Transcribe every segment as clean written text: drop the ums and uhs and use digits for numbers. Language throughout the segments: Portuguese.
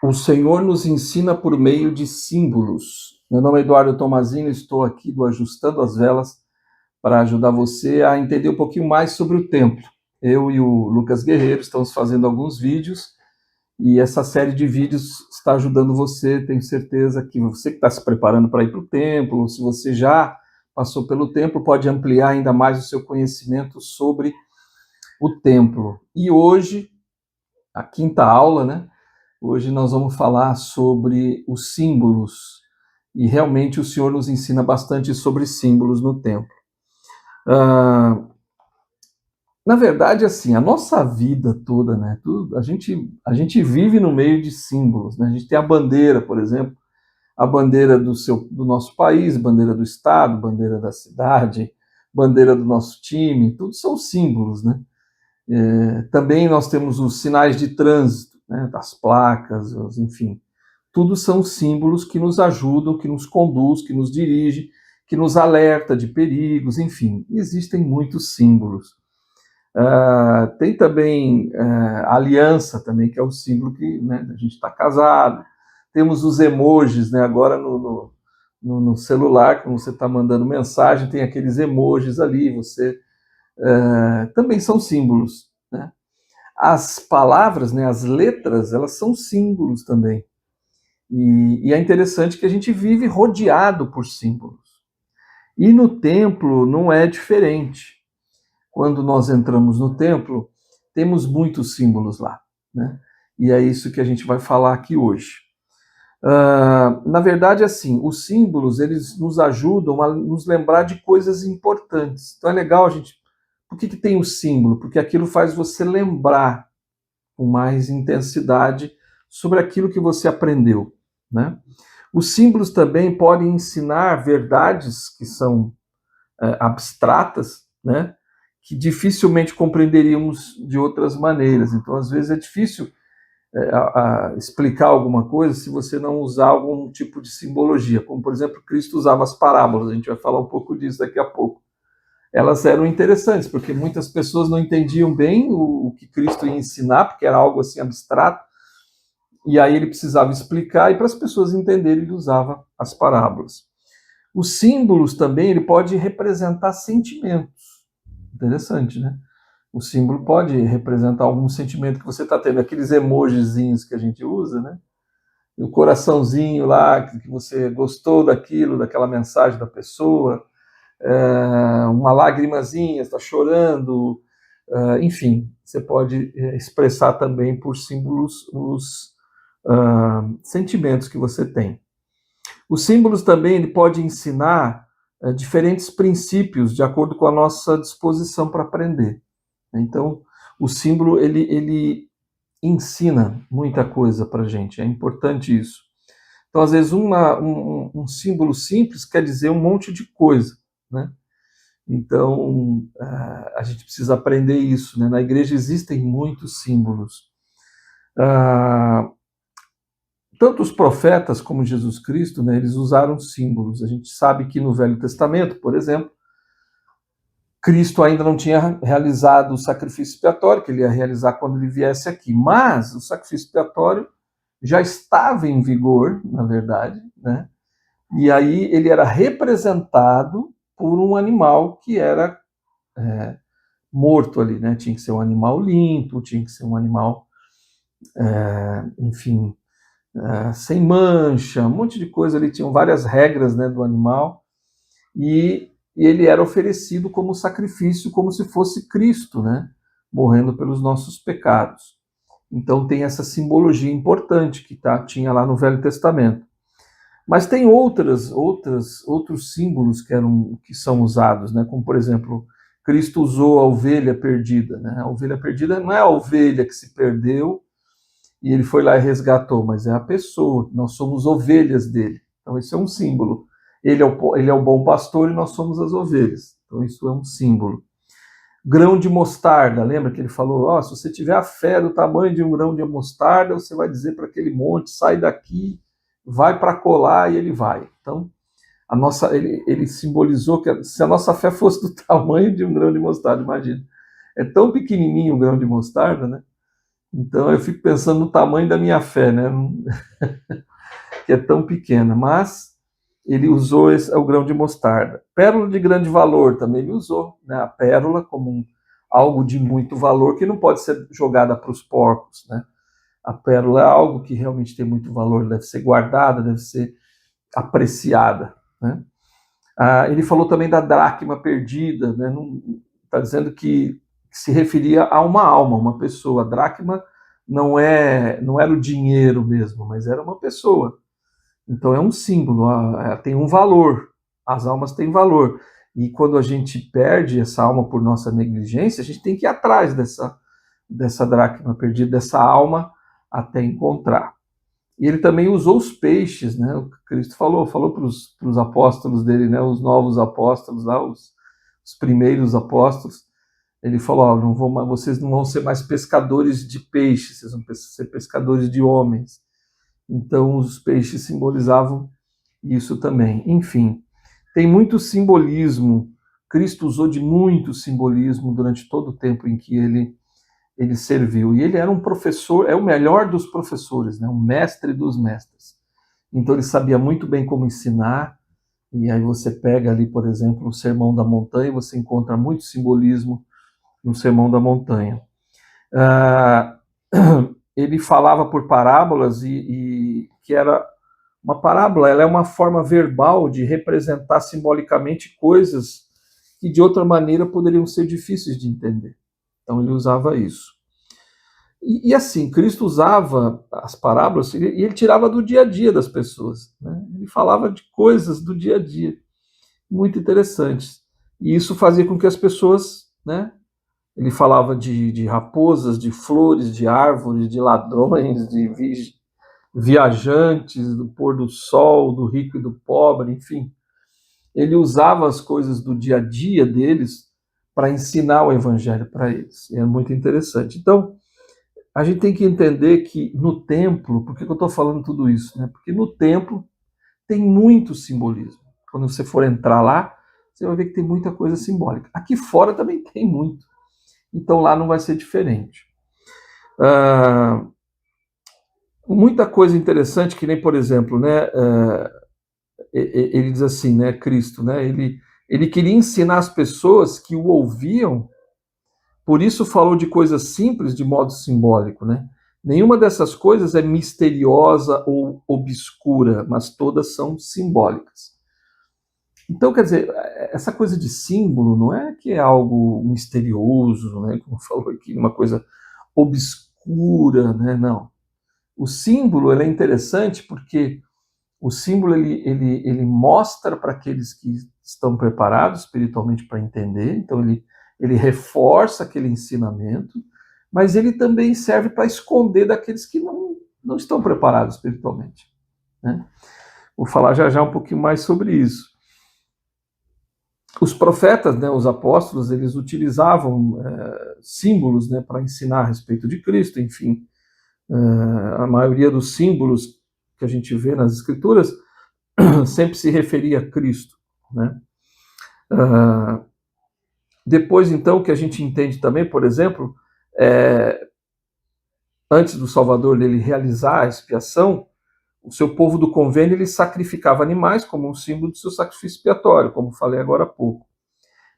O Senhor nos ensina por meio de símbolos. Meu nome é Eduardo Tomazini, estou aqui do Ajustando as Velas para ajudar você a entender um pouquinho mais sobre o templo. Eu e o Lucas Guerreiro estamos fazendo alguns vídeos e essa série de vídeos está ajudando você. Tenho certeza que você que está se preparando para ir para o templo, ou se você já passou pelo templo, pode ampliar ainda mais o seu conhecimento sobre o templo. E hoje, a quinta aula, né? Hoje nós vamos falar sobre os símbolos, e realmente o Senhor nos ensina bastante sobre símbolos no templo. Na verdade, assim, a nossa vida toda, né, a gente vive no meio de símbolos, né? A gente tem a bandeira, por exemplo, a bandeira do nosso país, bandeira do estado, bandeira da cidade, bandeira do nosso time, tudo são símbolos, né? Também nós temos os sinais de trânsito, né, das placas, enfim. Tudo são símbolos que nos ajudam, que nos conduz, que nos dirige, que nos alerta de perigos, enfim. Existem muitos símbolos. Tem também a aliança, também, que é o símbolo que, né, a gente está casado. Temos os emojis, né, agora no celular, quando você está mandando mensagem, tem aqueles emojis ali, também são símbolos, né? As palavras, né, as letras, elas são símbolos também. E é interessante que a gente vive rodeado por símbolos. E no templo não é diferente. Quando nós entramos no templo, temos muitos símbolos lá, né? E é isso que a gente vai falar aqui hoje. Na verdade, assim, os símbolos, eles nos ajudam a nos lembrar de coisas importantes. Então é legal a gente... Por que tem o símbolo? Porque aquilo faz você lembrar com mais intensidade sobre aquilo que você aprendeu, né? Os símbolos também podem ensinar verdades que são abstratas, né? Que dificilmente compreenderíamos de outras maneiras. Então, às vezes, é difícil explicar alguma coisa se você não usar algum tipo de simbologia, como, por exemplo, Cristo usava as parábolas. A gente vai falar um pouco disso daqui a pouco. Elas eram interessantes, porque muitas pessoas não entendiam bem o que Cristo ia ensinar, porque era algo assim abstrato, e aí ele precisava explicar, e para as pessoas entenderem, ele usava as parábolas. Os símbolos também, ele pode representar sentimentos. Interessante, né? O símbolo pode representar algum sentimento que você está tendo, aqueles emojizinhos que a gente usa, né? E o coraçãozinho lá, que você gostou daquilo, daquela mensagem da pessoa, uma lagrimazinha, está chorando, enfim, você pode expressar também por símbolos os sentimentos que você tem. Os símbolos também ele pode ensinar diferentes princípios de acordo com a nossa disposição para aprender. Então, o símbolo ele ensina muita coisa para a gente, é importante isso. Então, às vezes, um símbolo simples quer dizer um monte de coisa, né? Então, a gente precisa aprender isso, né? Na igreja existem muitos símbolos. Tanto os profetas como Jesus Cristo, né, eles usaram símbolos. A gente sabe que no Velho Testamento, por exemplo, Cristo ainda não tinha realizado o sacrifício expiatório, que ele ia realizar quando ele viesse aqui. Mas o sacrifício expiatório já estava em vigor, na verdade, né? E aí ele era representado por um animal que era morto ali, né? Tinha que ser um animal limpo, tinha que ser um animal, enfim, sem mancha, um monte de coisa ali, tinham várias regras, né, do animal, e ele era oferecido como sacrifício, como se fosse Cristo, né, morrendo pelos nossos pecados. Então tem essa simbologia importante que tinha lá no Velho Testamento. Mas tem outros símbolos que são usados, né, como por exemplo, Cristo usou a ovelha perdida, né? A ovelha perdida não é a ovelha que se perdeu e ele foi lá e resgatou, mas é a pessoa, nós somos ovelhas dele. Então isso é um símbolo. Ele é o bom pastor e nós somos as ovelhas. Então isso é um símbolo. Grão de mostarda, lembra que ele falou, se você tiver a fé do tamanho de um grão de mostarda, você vai dizer para aquele monte, sai daqui, vai para colar, e ele vai. Então, ele simbolizou que se a nossa fé fosse do tamanho de um grão de mostarda, imagina. É tão pequenininho o grão de mostarda, né? Então eu fico pensando no tamanho da minha fé, né? Que é tão pequena, mas ele usou o grão de mostarda. Pérola de grande valor também ele usou, né? A pérola como algo de muito valor que não pode ser jogada para os porcos, né? A pérola é algo que realmente tem muito valor, deve ser guardada, deve ser apreciada, né? Ele falou também da dracma perdida, né? Está dizendo que se referia a uma alma, uma pessoa. A dracma não era o dinheiro mesmo, mas era uma pessoa. Então é um símbolo, tem um valor. As almas têm valor. E quando a gente perde essa alma por nossa negligência, a gente tem que ir atrás dessa dracma perdida, dessa alma, até encontrar. E ele também usou os peixes, né? O Cristo falou para os apóstolos dele, né? Os novos apóstolos, lá, os primeiros apóstolos. Ele falou: vocês não vão ser mais pescadores de peixes, vocês vão ser pescadores de homens. Então, os peixes simbolizavam isso também. Enfim, tem muito simbolismo. Cristo usou de muito simbolismo durante todo o tempo em que ele serviu. E ele era um professor, é o melhor dos professores, né? Um mestre dos mestres. Então ele sabia muito bem como ensinar. E aí você pega ali, por exemplo, o Sermão da Montanha, você encontra muito simbolismo no Sermão da Montanha. Ele falava por parábolas e que era uma parábola, ela é uma forma verbal de representar simbolicamente coisas que de outra maneira poderiam ser difíceis de entender. Então ele usava isso. E assim, Cristo usava as parábolas e ele tirava do dia a dia das pessoas, né? Ele falava de coisas do dia a dia, muito interessantes. E isso fazia com que as pessoas, né? Ele falava de raposas, de flores, de árvores, de ladrões, de viajantes, do pôr do sol, do rico e do pobre, enfim. Ele usava as coisas do dia a dia deles para ensinar o evangelho para eles. E é muito interessante. Então, a gente tem que entender que no templo, por que eu estou falando tudo isso? Né? Porque no templo tem muito simbolismo. Quando você for entrar lá, você vai ver que tem muita coisa simbólica. Aqui fora também tem muito. Então lá não vai ser diferente. Muita coisa interessante, que nem, por exemplo, né, ele diz assim, né, Cristo, né, ele queria ensinar as pessoas que o ouviam, por isso falou de coisas simples de modo simbólico, né? Nenhuma dessas coisas é misteriosa ou obscura, mas todas são simbólicas. Então, quer dizer, essa coisa de símbolo não é que é algo misterioso, né, como falou aqui, uma coisa obscura, né? Não. O símbolo ele é interessante porque o símbolo ele mostra para aqueles que estão preparados espiritualmente para entender, então ele reforça aquele ensinamento, mas ele também serve para esconder daqueles que não estão preparados espiritualmente, né? Vou falar já um pouquinho mais sobre isso. Os profetas, né, os apóstolos, eles utilizavam símbolos, né, para ensinar a respeito de Cristo, enfim. A maioria dos símbolos que a gente vê nas escrituras sempre se referia a Cristo, né? Depois, então, que a gente entende também, por exemplo, antes do Salvador ele realizar a expiação, o seu povo do convênio ele sacrificava animais como um símbolo do seu sacrifício expiatório, como falei agora há pouco.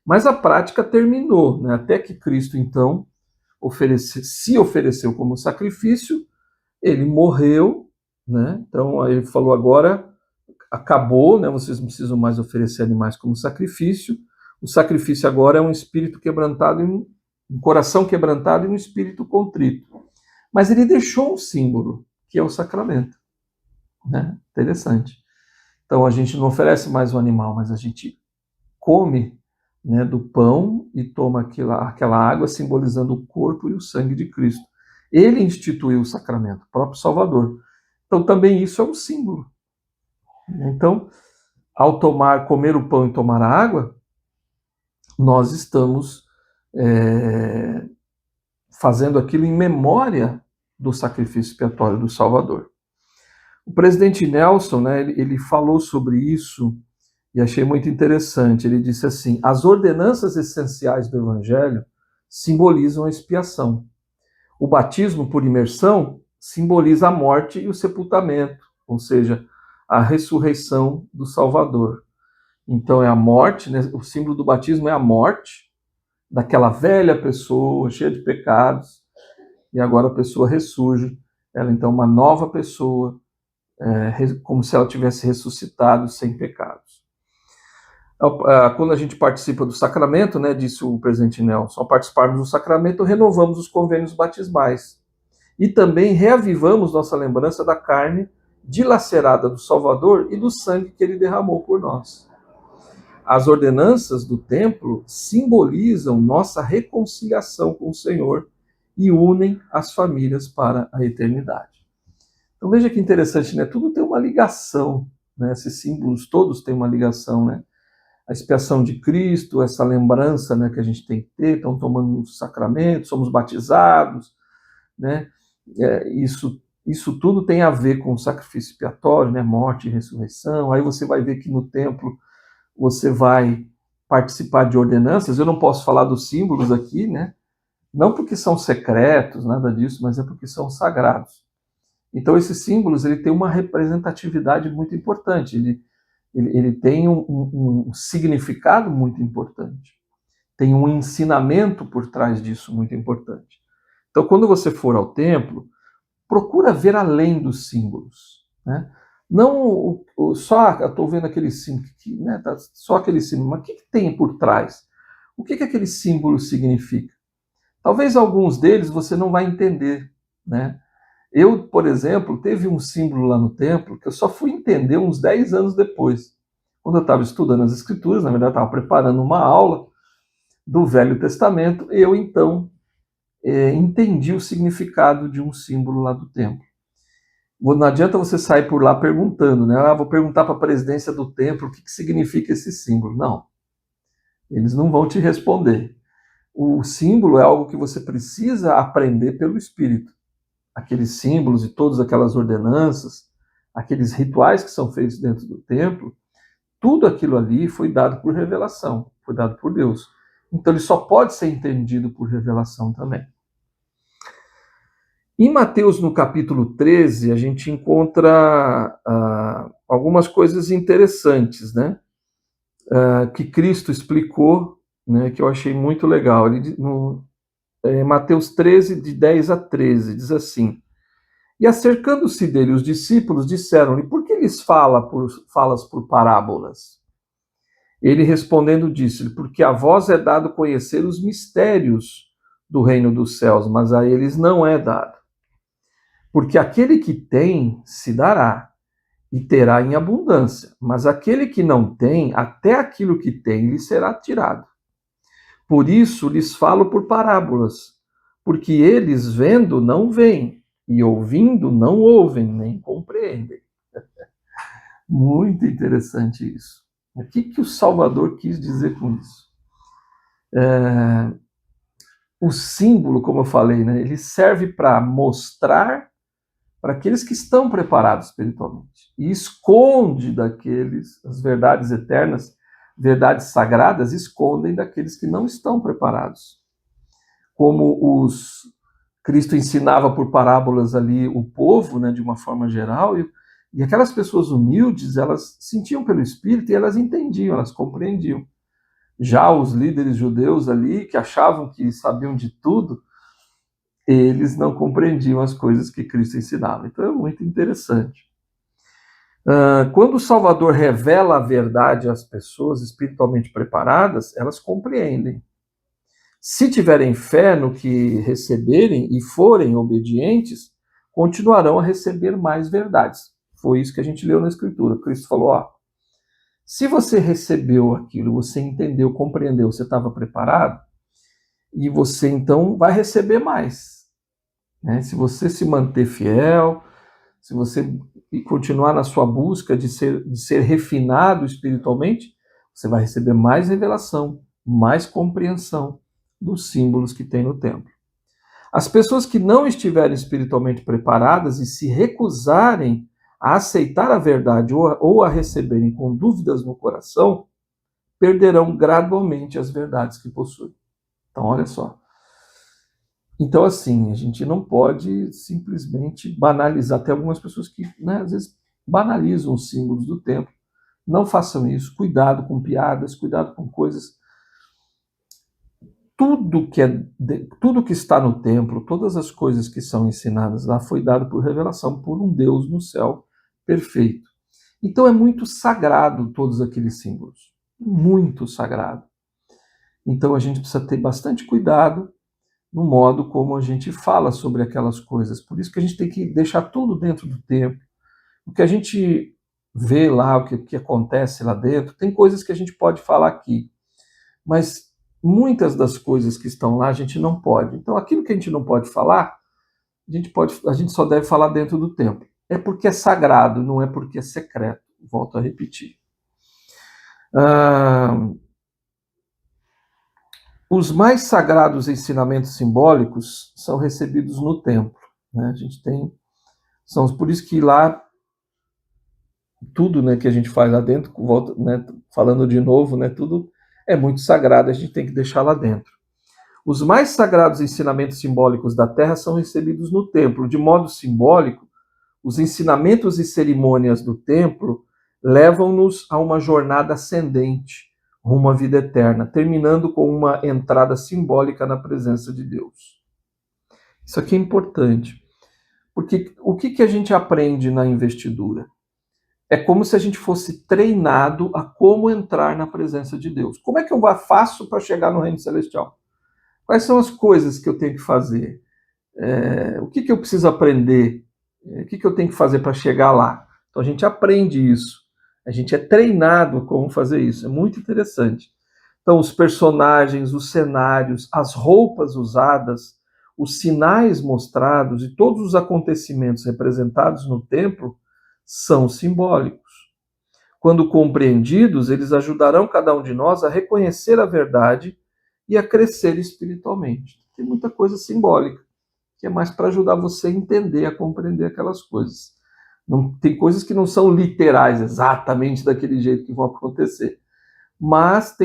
Mas a prática terminou, né? Até que Cristo, então, se ofereceu como sacrifício, ele morreu, né? Então ele falou: agora acabou, né? Vocês não precisam mais oferecer animais como sacrifício. O sacrifício agora é um espírito quebrantado, um coração quebrantado e um espírito contrito. Mas ele deixou um símbolo, que é o sacramento, né? Interessante. Então a gente não oferece mais o animal, mas a gente come, né, do pão e toma aquela água simbolizando o corpo e o sangue de Cristo. Ele instituiu o sacramento, o próprio Salvador. Então também isso é um símbolo. Então, ao comer o pão e tomar a água, nós estamos fazendo aquilo em memória do sacrifício expiatório do Salvador. O presidente Nelson, né, ele falou sobre isso e achei muito interessante. Ele disse assim: as ordenanças essenciais do Evangelho simbolizam a expiação. O batismo por imersão simboliza a morte e o sepultamento, ou seja, a ressurreição do Salvador. Então é a morte, né? O símbolo do batismo é a morte daquela velha pessoa cheia de pecados, e agora a pessoa ressurge, ela então é uma nova pessoa, como se ela tivesse ressuscitado sem pecados. Quando a gente participa do sacramento, né, disse o presidente Nelson, ao participarmos do sacramento, renovamos os convênios batismais. E também reavivamos nossa lembrança da carne dilacerada do Salvador e do sangue que ele derramou por nós. As ordenanças do templo simbolizam nossa reconciliação com o Senhor e unem as famílias para a eternidade. Então veja que interessante, né? Tudo tem uma ligação, né? Esses símbolos todos têm uma ligação, né? A expiação de Cristo, essa lembrança, né, que a gente tem que ter, estão tomando o sacramento, somos batizados, né? Isso tudo tem a ver com o sacrifício expiatório, né? Morte e ressurreição. Aí você vai ver que no templo você vai participar de ordenanças. Eu não posso falar dos símbolos aqui, né? Não porque são secretos, nada disso, mas é porque são sagrados. Então esses símbolos ele tem uma representatividade muito importante, ele tem um significado muito importante, tem um ensinamento por trás disso muito importante. Então quando você for ao templo, procura ver além dos símbolos, né? Não só, eu estou vendo aquele símbolo, né, tá, só aquele símbolo, mas o que tem por trás? O que aquele símbolo significa? Talvez alguns deles você não vai entender, né? Eu, por exemplo, teve um símbolo lá no templo que eu só fui entender uns 10 anos depois. Quando eu estava estudando as Escrituras, na verdade eu estava preparando uma aula do Velho Testamento, eu então entendi o significado de um símbolo lá do templo. Não adianta você sair por lá perguntando, né? Vou perguntar para a presidência do templo o que significa esse símbolo. Não, eles não vão te responder. O símbolo é algo que você precisa aprender pelo Espírito. Aqueles símbolos e todas aquelas ordenanças, aqueles rituais que são feitos dentro do templo, tudo aquilo ali foi dado por revelação, foi dado por Deus. Então ele só pode ser entendido por revelação também. Em Mateus, no capítulo 13, a gente encontra algumas coisas interessantes, né? Que Cristo explicou, né, que eu achei muito legal. Mateus 13, de 10 a 13, diz assim: E acercando-se dele os discípulos disseram-lhe, por que lhes falas por parábolas? Ele respondendo disse-lhe, porque a vós é dado conhecer os mistérios do reino dos céus, mas a eles não é dado. Porque aquele que tem, se dará, e terá em abundância, mas aquele que não tem, até aquilo que tem lhe será tirado. Por isso lhes falo por parábolas, porque eles vendo não veem, e ouvindo não ouvem, nem compreendem. Muito interessante isso. O que o Salvador quis dizer com isso? O símbolo, como eu falei, né, ele serve para mostrar para aqueles que estão preparados espiritualmente, e esconde daqueles, as verdades eternas, verdades sagradas, escondem daqueles que não estão preparados. Como Cristo ensinava por parábolas ali o povo, né, de uma forma geral, e aquelas pessoas humildes, elas sentiam pelo Espírito e elas entendiam, elas compreendiam. Já os líderes judeus ali, que achavam que sabiam de tudo, eles não compreendiam as coisas que Cristo ensinava. Então é muito interessante. Quando o Salvador revela a verdade às pessoas espiritualmente preparadas, elas compreendem. Se tiverem fé no que receberem e forem obedientes, continuarão a receber mais verdades. Foi isso que a gente leu na Escritura. Cristo falou, se você recebeu aquilo, você entendeu, compreendeu, você estava preparado, e você então vai receber mais. Né? Se você se manter fiel, se você continuar na sua busca de ser refinado espiritualmente, você vai receber mais revelação, mais compreensão dos símbolos que tem no templo. As pessoas que não estiverem espiritualmente preparadas e se recusarem a aceitar a verdade ou a receberem com dúvidas no coração, perderão gradualmente as verdades que possuem. Então, olha só. Então, assim, a gente não pode simplesmente banalizar. Tem algumas pessoas que, né, às vezes, banalizam os símbolos do templo. Não façam isso. Cuidado com piadas, cuidado com coisas. Tudo que está no templo, todas as coisas que são ensinadas lá, foi dado por revelação por um Deus no céu perfeito. Então é muito sagrado todos aqueles símbolos. Muito sagrado. Então a gente precisa ter bastante cuidado no modo como a gente fala sobre aquelas coisas. Por isso que a gente tem que deixar tudo dentro do templo. O que a gente vê lá, o que acontece lá dentro, tem coisas que a gente pode falar aqui, mas muitas das coisas que estão lá a gente não pode. Então aquilo que a gente não pode falar, a gente só deve falar dentro do templo. É porque é sagrado, não é porque é secreto. Volto a repetir. Os mais sagrados ensinamentos simbólicos são recebidos no templo. Né? A gente tem, por isso que lá tudo, né, que a gente faz lá dentro, volta, né, falando de novo, né, tudo é muito sagrado, a gente tem que deixar lá dentro. Os mais sagrados ensinamentos simbólicos da Terra são recebidos no templo. De modo simbólico, os ensinamentos e cerimônias do templo levam-nos a uma jornada ascendente, rumo à vida eterna, terminando com uma entrada simbólica na presença de Deus. Isso aqui é importante, porque o que a gente aprende na investidura? É como se a gente fosse treinado a como entrar na presença de Deus. Como é que eu faço para chegar no reino celestial? Quais são as coisas que eu tenho que fazer? O que eu preciso aprender? O que eu tenho que fazer para chegar lá? Então a gente aprende isso. A gente é treinado a como fazer isso. É muito interessante. Então os personagens, os cenários, as roupas usadas, os sinais mostrados e todos os acontecimentos representados no templo são simbólicos. Quando compreendidos, eles ajudarão cada um de nós a reconhecer a verdade e a crescer espiritualmente. Tem muita coisa simbólica, que é mais para ajudar você a entender, a compreender aquelas coisas. Não, tem coisas que não são literais, exatamente daquele jeito que vão acontecer, mas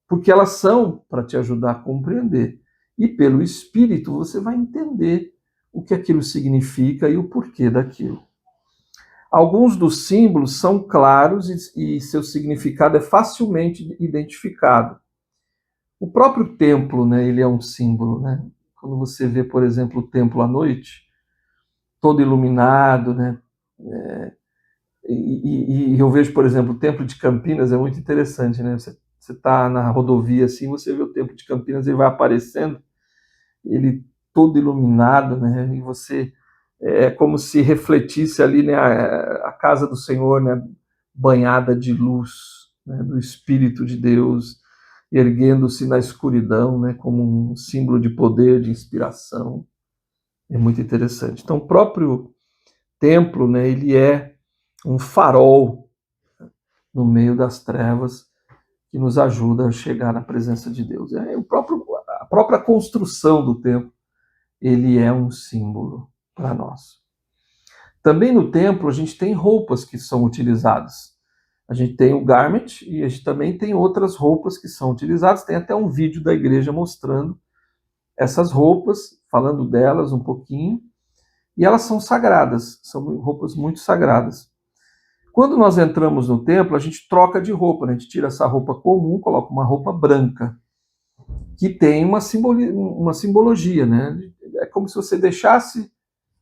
porque elas são para te ajudar a compreender. E pelo Espírito você vai entender o que aquilo significa e o porquê daquilo. Alguns dos símbolos são claros e seu significado é facilmente identificado. O próprio templo, né, ele é um símbolo, né? Quando você vê, por exemplo, o templo à noite, todo iluminado, né? E eu vejo, por exemplo, o templo de Campinas é muito interessante, né? Você está na rodovia assim, você vê o templo de Campinas, ele vai aparecendo, ele todo iluminado, né? E você é como se refletisse ali, né, a casa do Senhor, né, banhada de luz, né, do Espírito de Deus, erguendo-se na escuridão, né, como um símbolo de poder, de inspiração. É muito interessante. Então, o próprio templo, né, ele é um farol no meio das trevas que nos ajuda a chegar na presença de Deus. A própria construção do templo, ele é um símbolo para nós. Também no templo a gente tem roupas que são utilizadas. A gente tem o garment e a gente também tem outras roupas que são utilizadas. Tem até um vídeo da igreja mostrando essas roupas, falando delas um pouquinho. E elas são sagradas, são roupas muito sagradas. Quando nós entramos no templo, a gente troca de roupa, né? A gente tira essa roupa comum, coloca uma roupa branca, que tem uma simbologia, né? É como se você deixasse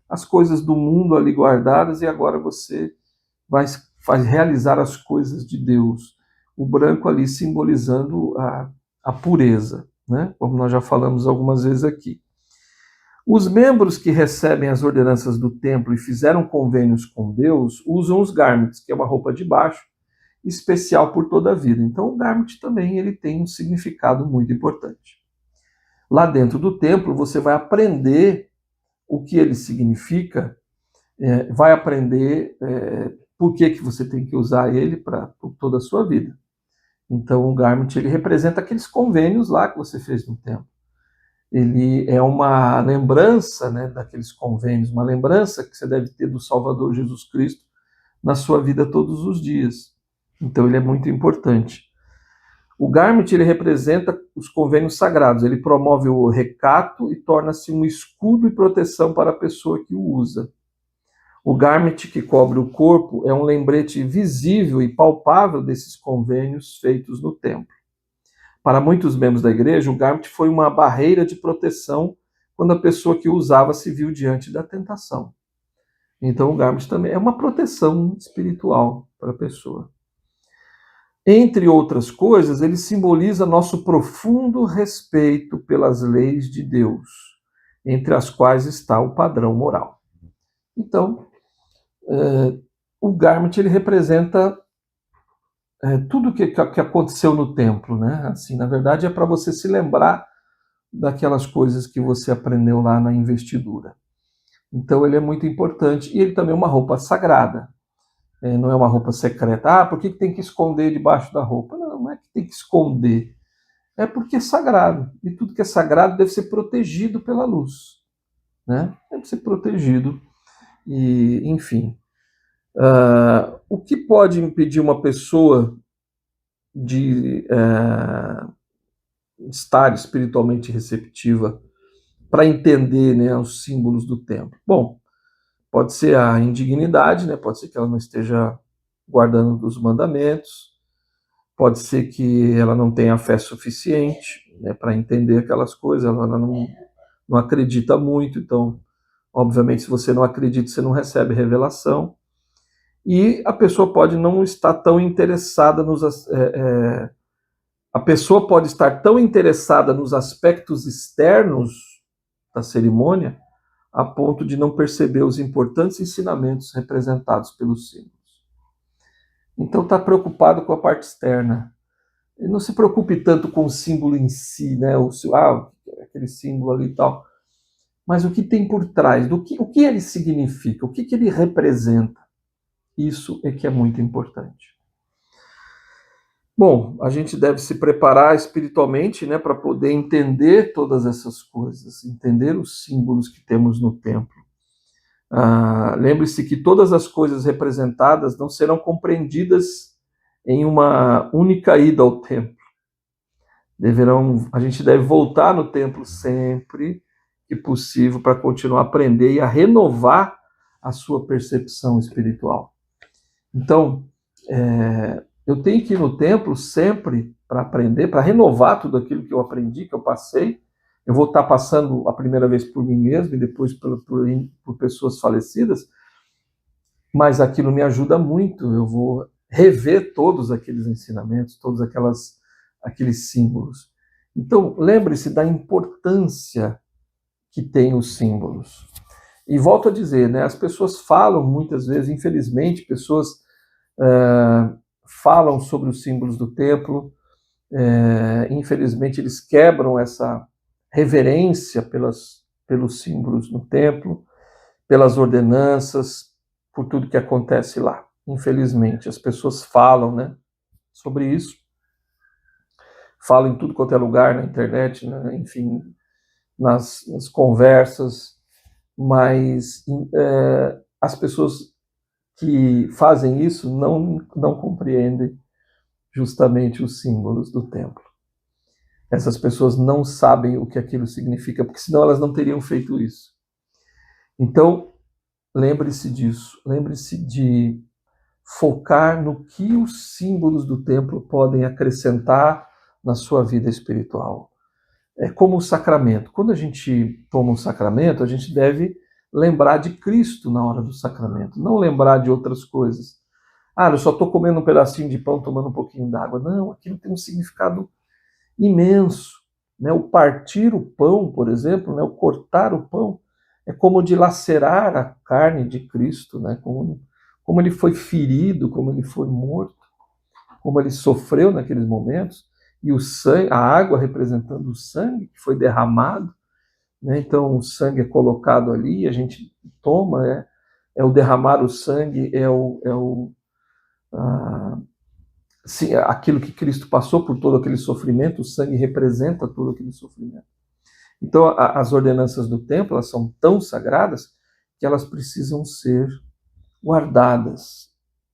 as coisas do mundo ali guardadas e agora você vai realizar as coisas de Deus. O branco ali simbolizando a pureza, né? Como nós já falamos algumas vezes aqui. Os membros que recebem as ordenanças do templo e fizeram convênios com Deus usam os garments, que é uma roupa de baixo, especial por toda a vida. Então o garment também ele tem um significado muito importante. Lá dentro do templo você vai aprender o que ele significa, vai aprender por que você tem que usar ele para toda a sua vida. Então o garment ele representa aqueles convênios lá que você fez no templo. Ele é uma lembrança, né, daqueles convênios, uma lembrança que você deve ter do Salvador Jesus Cristo na sua vida todos os dias. Então ele é muito importante. O garment ele representa os convênios sagrados, ele promove o recato e torna-se um escudo e proteção para a pessoa que o usa. O garment que cobre o corpo é um lembrete visível e palpável desses convênios feitos no templo. Para muitos membros da igreja, o garment foi uma barreira de proteção quando a pessoa que o usava se viu diante da tentação. Então o garment também é uma proteção espiritual para a pessoa. Entre outras coisas, ele simboliza nosso profundo respeito pelas leis de Deus, entre as quais está o padrão moral. Então, o garment ele representa tudo que aconteceu no templo, né? Assim, na verdade, é para você se lembrar daquelas coisas que você aprendeu lá na investidura. Então, ele é muito importante e ele também é uma roupa sagrada. Não é uma roupa secreta. Por que tem que esconder debaixo da roupa? Não é que tem que esconder. É porque é sagrado. E tudo que é sagrado deve ser protegido pela luz. Né? Deve ser protegido. E, enfim. O que pode impedir uma pessoa de estar espiritualmente receptiva para entender, né, os símbolos do templo? Bom, pode ser a indignidade, né? Pode ser que ela não esteja guardando os mandamentos, pode ser que ela não tenha fé suficiente, né, para entender aquelas coisas, ela não acredita muito, então, obviamente, se você não acredita, você não recebe revelação. E a pessoa pode não estar tão interessada a pessoa pode estar tão interessada nos aspectos externos da cerimônia a ponto de não perceber os importantes ensinamentos representados pelos símbolos. Então está preocupado com a parte externa. E não se preocupe tanto com o símbolo em si, né? Aquele símbolo ali e tal. Mas o que tem por trás, o que ele significa, o que ele representa. Isso é que é muito importante. Bom, a gente deve se preparar espiritualmente, né, para poder entender todas essas coisas, entender os símbolos que temos no templo. Lembre-se que todas as coisas representadas não serão compreendidas em uma única ida ao templo. A gente deve voltar no templo sempre que possível para continuar a aprender e a renovar a sua percepção espiritual. Então, eu tenho que ir no templo sempre para aprender, para renovar tudo aquilo que eu aprendi, que eu passei. Eu vou estar passando a primeira vez por mim mesmo e depois por pessoas falecidas, mas aquilo me ajuda muito. Eu vou rever todos aqueles ensinamentos, todos aqueles símbolos. Então, lembre-se da importância que tem os símbolos. E volto a dizer, né, as pessoas falam muitas vezes, infelizmente, pessoas falam sobre os símbolos do templo, infelizmente eles quebram essa reverência pelos símbolos no templo, pelas ordenanças, por tudo que acontece lá. Infelizmente, as pessoas falam, né, sobre isso, falam em tudo quanto é lugar, na internet, né, enfim, nas conversas, mas as pessoas que fazem isso não compreendem justamente os símbolos do templo. Essas pessoas não sabem o que aquilo significa, porque senão elas não teriam feito isso. Então, lembre-se disso, lembre-se de focar no que os símbolos do templo podem acrescentar na sua vida espiritual. É como o sacramento. Quando a gente toma um sacramento, a gente deve lembrar de Cristo na hora do sacramento, não lembrar de outras coisas. Eu só estou comendo um pedacinho de pão, tomando um pouquinho d'água. Não, aquilo tem um significado imenso. Né? O partir o pão, por exemplo, né? O cortar o pão, é como dilacerar a carne de Cristo, né? Como ele foi ferido, como ele foi morto, como ele sofreu naqueles momentos, e o sangue, a água representando o sangue que foi derramado, né? Então o sangue é colocado ali, a gente toma, é o derramar o sangue, aquilo que Cristo passou por todo aquele sofrimento, o sangue representa todo aquele sofrimento. Então as ordenanças do templo, elas são tão sagradas que elas precisam ser guardadas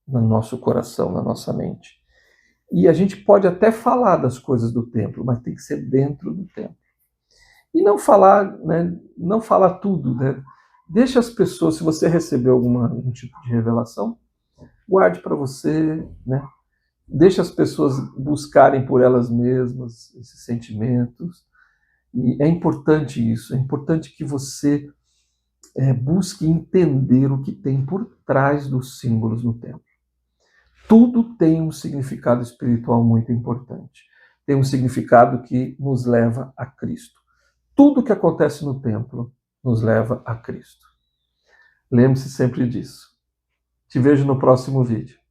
no nosso coração, na nossa mente. E a gente pode até falar das coisas do templo, mas tem que ser dentro do templo. E não falar, né, não falar tudo, né? Deixa as pessoas, se você recebeu algum tipo de revelação, guarde para você, né? Deixa as pessoas buscarem por elas mesmas esses sentimentos. E é importante isso, é importante que você busque entender o que tem por trás dos símbolos no templo. Tudo tem um significado espiritual muito importante. Tem um significado que nos leva a Cristo. Tudo que acontece no templo nos leva a Cristo. Lembre-se sempre disso. Te vejo no próximo vídeo.